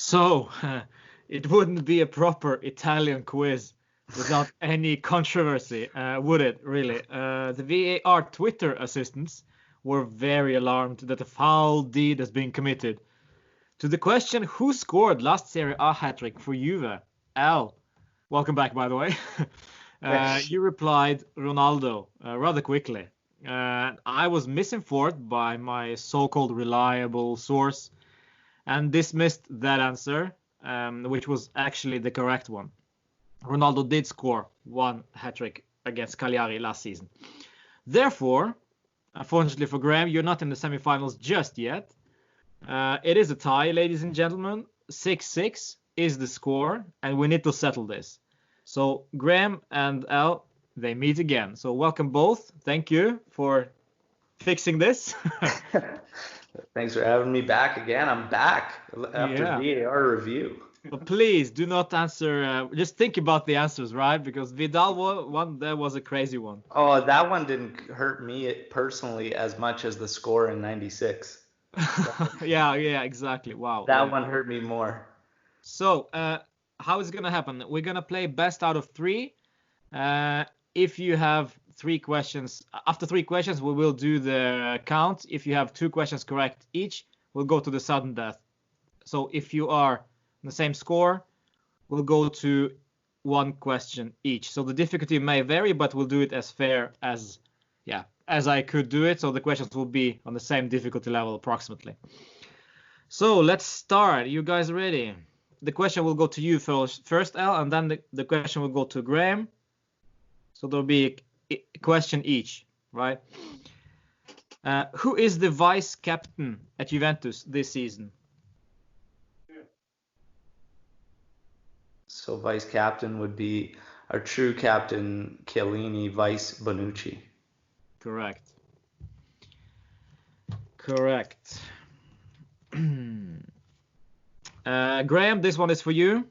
So, it wouldn't be a proper Italian quiz without any controversy, would it, really? The VAR Twitter assistants were very alarmed that a foul deed has been committed. To the question, who scored last Serie A hat-trick for Juve? Al, welcome back, by the way. You replied Ronaldo rather quickly. I was misinformed by my so-called reliable source and dismissed that answer, which was actually the correct one. Ronaldo did score one hat-trick against Cagliari last season. Therefore, unfortunately for Graham, you're not in the semi-finals just yet. It is a tie, ladies and gentlemen. 6-6 is the score, and we need to settle this. So Graham and Al, they meet again. So welcome both. Thank you for fixing this. Thanks for having me back again. I'm back after VAR review. But please do not answer. Just think about the answers, right? Because Vidal one, that was a crazy one. Oh, that one didn't hurt me personally as much as the score in '96. Yeah, exactly. Wow. That one hurt me more. So, how is it gonna happen? We're gonna play best out of 3. If you have 3 questions, after 3 questions, we will do the count. If you have 2 questions correct each, we'll go to the sudden death. So if you are the same score, we'll go to 1 question each. So the difficulty may vary, but we'll do it as fair as I could do it. So the questions will be on the same difficulty level approximately. So let's start. You guys ready? The question will go to you first, Al, and then the question will go to Graham. So there'll be a question each, right? Who is the vice captain at Juventus this season? So vice captain would be our true captain, Chiellini, vice Bonucci. Correct. Graham, this one is for you.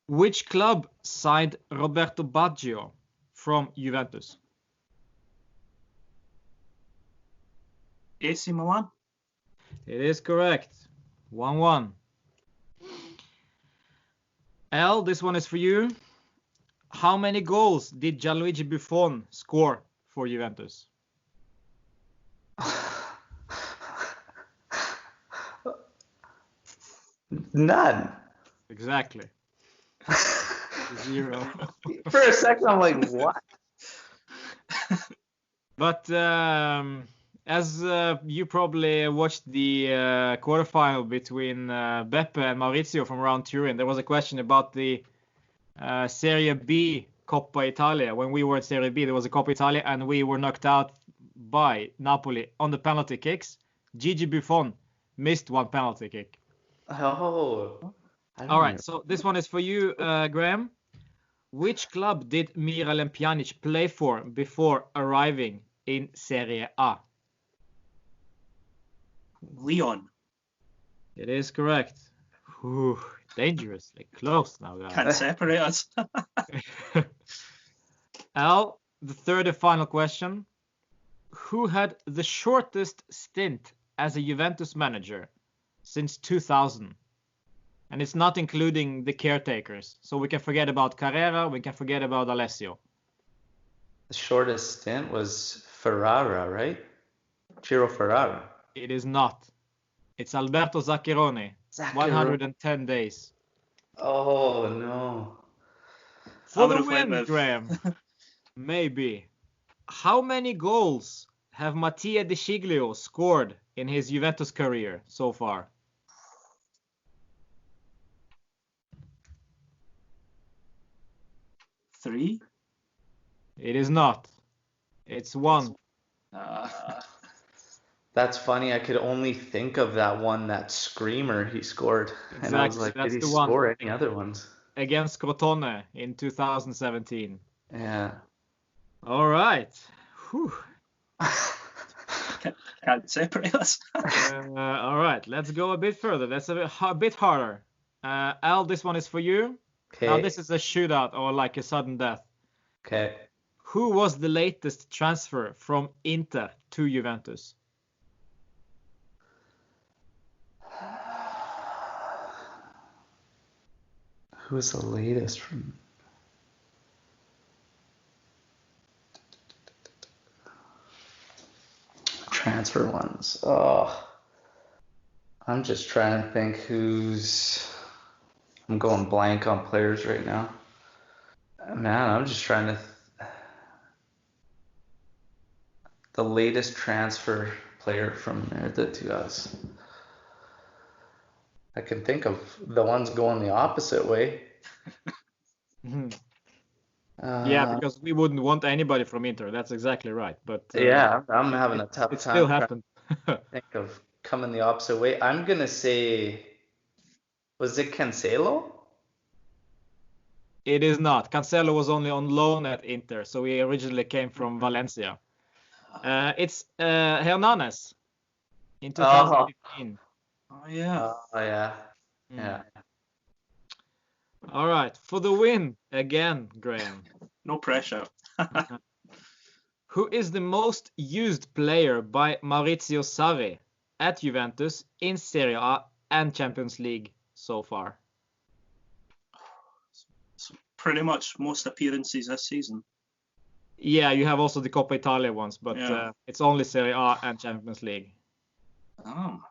Which club signed Roberto Baggio from Juventus? AC Milan. It is correct. 1-1. Al, this one is for you. How many goals did Gianluigi Buffon score for Juventus? None. Exactly. 0. For a second, I'm like, what? But as you probably watched the quarterfinal between Beppe and Maurizio from around Turin, there was a question about the Serie B Coppa Italia. When we were at Serie B, there was a Coppa Italia, and we were knocked out by Napoli on the penalty kicks. Gigi Buffon missed 1 penalty kick. Oh. All right, so this one is for you, Graham. Which club did Miralem Pjanic play for before arriving in Serie A? Lyon. It is correct. Whew, dangerously close now, guys. Can't separate us. Al, the third and final question. Who had the shortest stint as a Juventus manager since 2000? And it's not including the caretakers. So we can forget about Carrera, we can forget about Alessio. The shortest stint was Ferrara, right? Ciro Ferrara. It is not. It's Alberto Zaccheroni. 110 days. Oh, no. For the win, Graham. Maybe. How many goals have Mattia De Sciglio scored in his Juventus career so far? Three? It is not. It's 1. That's funny. I could only think of that one, that screamer he scored. Exactly. And I was like, That's did he the one. score any other ones? Against Crotone in 2017. Yeah. All right. Whew. Can't separate us. All right. Let's go a bit further. That's a bit harder. Al, this one is for you. Okay. Now this is a shootout or like a sudden death. Okay. Who was the latest transfer from Inter to Juventus? Who's the latest from? Transfer ones. Oh, I'm just trying to think who's. I'm going blank on players right now. Man, I'm just trying to. The latest transfer player from Merida to us. I can think of the ones going the opposite way. Yeah, because we wouldn't want anybody from Inter. That's exactly right. But yeah, I'm having a tough it time still trying happened. to think of coming the opposite way. I'm gonna say, was it Cancelo? It is not. Cancelo was only on loan at Inter, so he originally came from Valencia. It's Hernanes in 2015. Oh yeah. Oh yeah, yeah. All right, for the win again, Graham. No pressure. Who is the most used player by Maurizio Sarri at Juventus in Serie A and Champions League so far? Pretty much most appearances this season. Yeah, you have also the Coppa Italia ones, but Yeah. it's only Serie A and Champions League. Oh.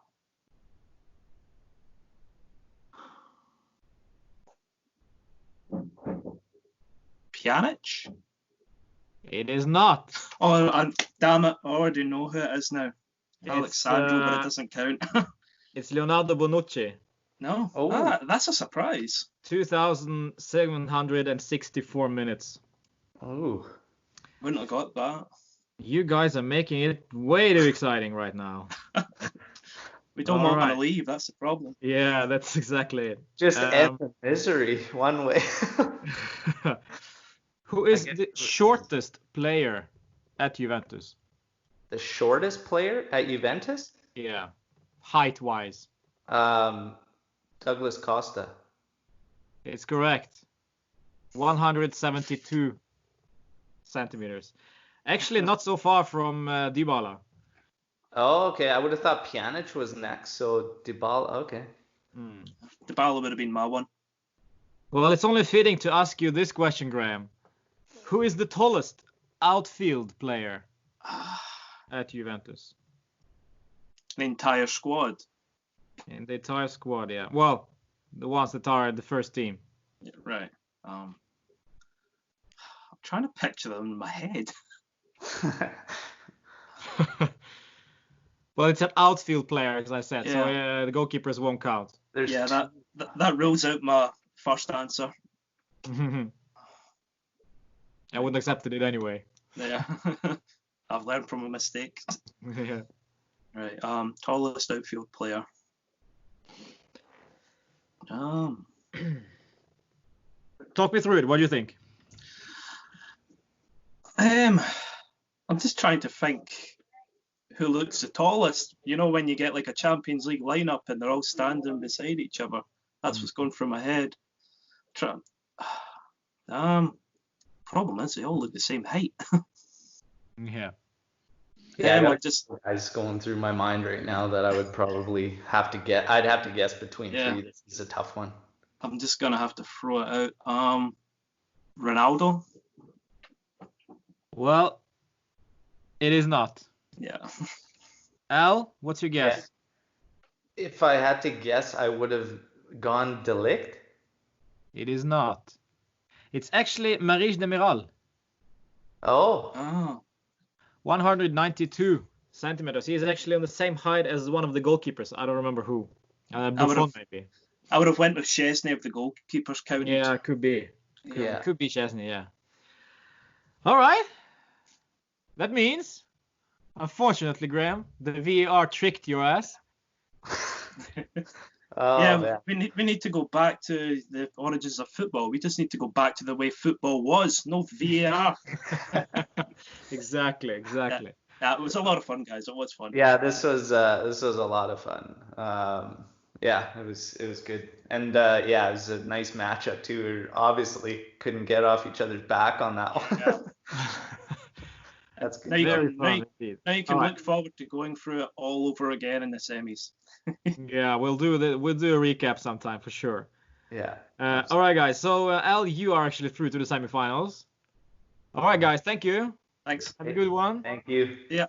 Pjanic? It is not. Oh, damn it. I already know who it is now. Alexandro, but it uh, doesn't count. It's Leonardo Bonucci. No. Oh. That's a surprise. 2,764 minutes. Oh. Wouldn't have got that. You guys are making it way too exciting right now. We don't All want right. to leave. That's the problem. Yeah, that's exactly it. Just end the misery one way. Who is the shortest player at Juventus? The shortest player at Juventus? Yeah, height-wise. Douglas Costa. It's correct. 172 centimeters. Actually, not so far from Dybala. Oh, okay. I would have thought Pjanic was next, so Dybala. Okay. Dybala would have been my one. Well, it's only fitting to ask you this question, Graham. Who is the tallest outfield player at Juventus? The entire squad. In the entire squad, yeah. Well, the ones that are at the first team. Yeah, right. I'm trying to picture them in my head. Well, it's an outfield player, as I said, so Yeah. the goalkeepers won't count. Yeah, that rules out my first answer. I wouldn't accept it anyway. Yeah. I've learned from a mistake. Yeah. Right. Tallest outfield player. Talk me through it. What do you think? I'm just trying to think who looks the tallest. You know, when you get like a Champions League lineup and they're all standing beside each other. That's what's going through my head. Problem is they all look the same height. Yeah. Yeah, like just guys going through my mind right now that I would probably have to get. I'd have to guess between three. This is a tough one. I'm just gonna have to throw it out. Ronaldo. Well, it is not. Yeah. Al, what's your guess? Yeah. If I had to guess, I would have gone De Ligt. It is not. It's actually Maurice Demiral. Oh. 192 centimeters. He is actually on the same height as one of the goalkeepers. I don't remember who. Buffon, maybe. I would have went with Chesney if the goalkeepers counted. Yeah, could be. Yeah. Could be Chesney, yeah. All right. That means, unfortunately, Graham, the VAR tricked your ass. Yeah, we need to go back to the origins of football. We just need to go back to the way football was. No VAR. Exactly. Yeah, it was a lot of fun, guys. It was fun. Yeah, this was a lot of fun. Yeah, it was good, and yeah, it was a nice matchup too. We obviously couldn't get off each other's back on that one. Yeah. That's good. Now you Very can, fun indeed. now you can All look forward to going through it all over again in the semis. Yeah, we'll do a recap sometime for sure. Yeah. All right, guys. So, Al, you are actually through to the semifinals. All right, guys. Thank you. Thanks. Have a good one. Thank you. Yeah.